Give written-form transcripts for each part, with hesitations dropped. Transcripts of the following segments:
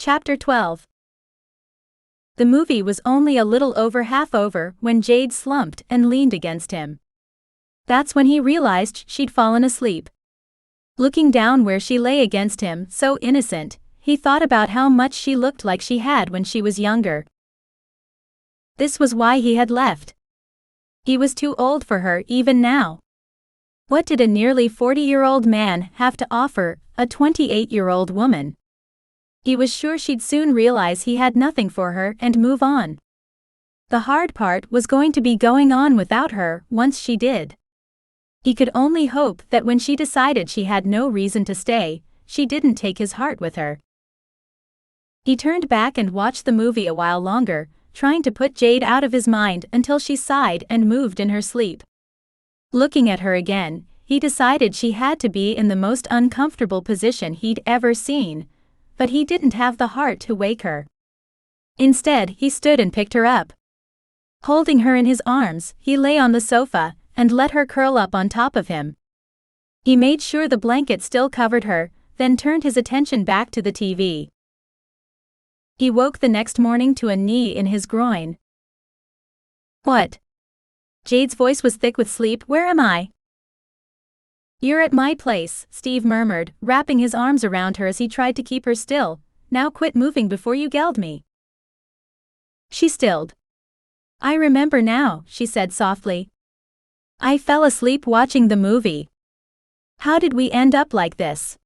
Chapter 12. The movie was only a little over half over when Jade slumped and leaned against him. That's when he realized she'd fallen asleep. Looking down where she lay against him, so innocent, he thought about how much she looked like she had when she was younger. This was why he had left. He was too old for her even now. What did a nearly 40-year-old man have to offer a 28-year-old woman? He was sure she'd soon realize he had nothing for her and move on. The hard part was going to be going on without her once she did. He could only hope that when she decided she had no reason to stay, she didn't take his heart with her. He turned back and watched the movie a while longer, trying to put Jade out of his mind until she sighed and moved in her sleep. Looking at her again, he decided she had to be in the most uncomfortable position he'd ever seen, but he didn't have the heart to wake her. Instead, he stood and picked her up. Holding her in his arms, he lay on the sofa and let her curl up on top of him. He made sure the blanket still covered her, then turned his attention back to the TV. He woke the next morning to a knee in his groin. "What?" Jade's voice was thick with sleep. "Where am I?" "You're at my place," Steve murmured, wrapping his arms around her as he tried to keep her still. "Now quit moving before you geld me." She stilled. "I remember now," she said softly. "I fell asleep watching the movie. How did we end up like this?"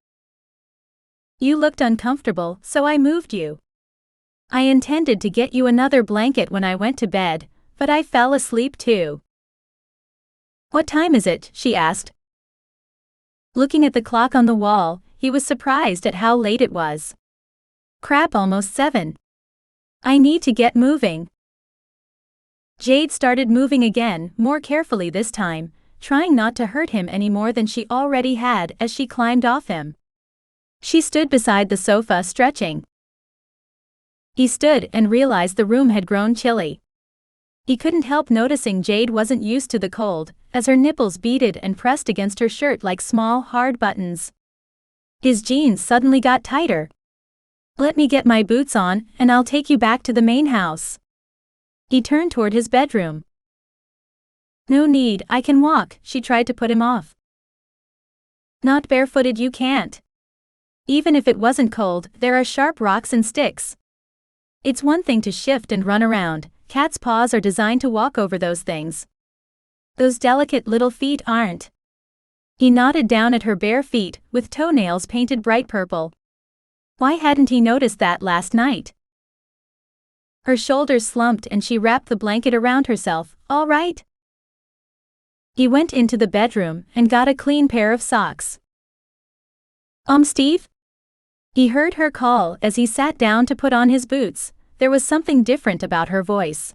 "You looked uncomfortable, so I moved you. I intended to get you another blanket when I went to bed, but I fell asleep too." "What time is it?" she asked. Looking at the clock on the wall, he was surprised at how late it was. "Crap, almost 7. I need to get moving." Jade started moving again, more carefully this time, trying not to hurt him any more than she already had as she climbed off him. She stood beside the sofa stretching. He stood and realized the room had grown chilly. He couldn't help noticing Jade wasn't used to the cold, as her nipples beaded and pressed against her shirt like small, hard buttons. His jeans suddenly got tighter. "Let me get my boots on, and I'll take you back to the main house." He turned toward his bedroom. "No need, I can walk," she tried to put him off. "Not barefooted, you can't. Even if it wasn't cold, there are sharp rocks and sticks. It's one thing to shift and run around. Cat's paws are designed to walk over those things. Those delicate little feet aren't." He nodded down at her bare feet, with toenails painted bright purple. Why hadn't he noticed that last night? Her shoulders slumped and she wrapped the blanket around herself. "All right?" He went into the bedroom and got a clean pair of socks. Steve?" He heard her call as he sat down to put on his boots. There was something different about her voice.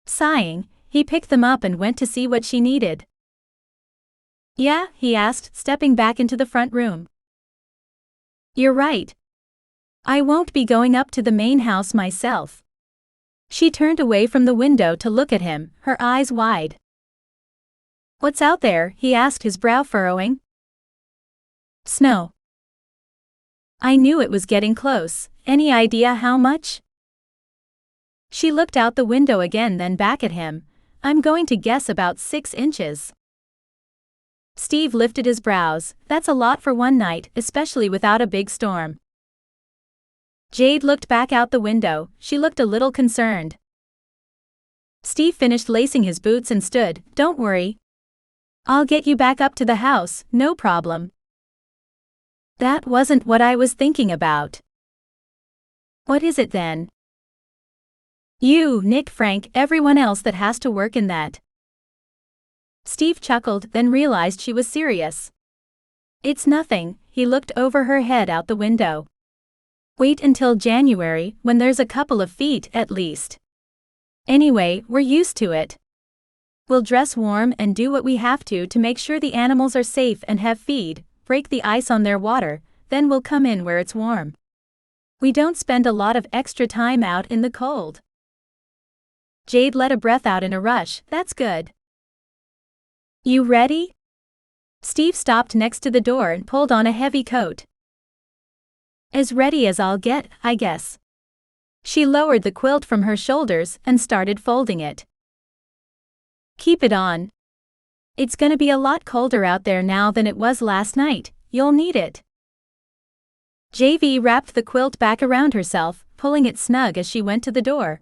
Sighing, he picked them up and went to see what she needed. "Yeah?" he asked, stepping back into the front room. "You're right. I won't be going up to the main house myself." She turned away from the window to look at him, her eyes wide. "What's out there?" he asked, his brow furrowing. "Snow." "I knew it was getting close. Any idea how much?" She looked out the window again, then back at him. "I'm going to guess about 6 inches. Steve lifted his brows. "That's a lot for one night, especially without a big storm." Jade looked back out the window. She looked a little concerned. Steve finished lacing his boots and stood. "Don't worry. I'll get you back up to the house, no problem." "That wasn't what I was thinking about." "What is it then?" "You, Nick, Frank, everyone else that has to work in that." Steve chuckled, then realized she was serious. "It's nothing." He looked over her head out the window. "Wait until January, when there's a couple of feet at least. Anyway, we're used to it. We'll dress warm and do what we have to make sure the animals are safe and have feed, break the ice on their water, then we'll come in where it's warm. We don't spend a lot of extra time out in the cold." Jade let a breath out in a rush. "That's good. You ready?" Steve stopped next to the door and pulled on a heavy coat. As ready as I'll get, I guess. She lowered the quilt from her shoulders and started folding it. Keep it on. It's gonna be a lot colder out there now than it was last night, you'll need it. JV wrapped the quilt back around herself, pulling it snug as she went to the door.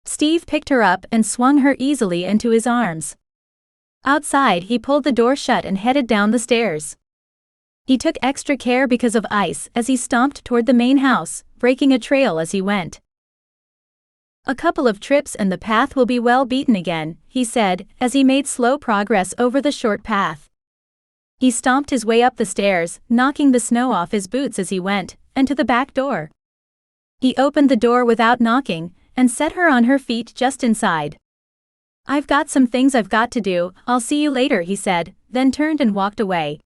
Steve picked her up and swung her easily into his arms. Outside, he pulled the door shut and headed down the stairs. He took extra care because of ice as he stomped toward the main house, breaking a trail as he went. A couple of trips and the path will be well beaten again, he said, as he made slow progress over the short path. He stomped his way up the stairs, knocking the snow off his boots as he went, and to the back door. He opened the door without knocking, and set her on her feet just inside. I've got some things I've got to do, I'll see you later, he said, then turned and walked away.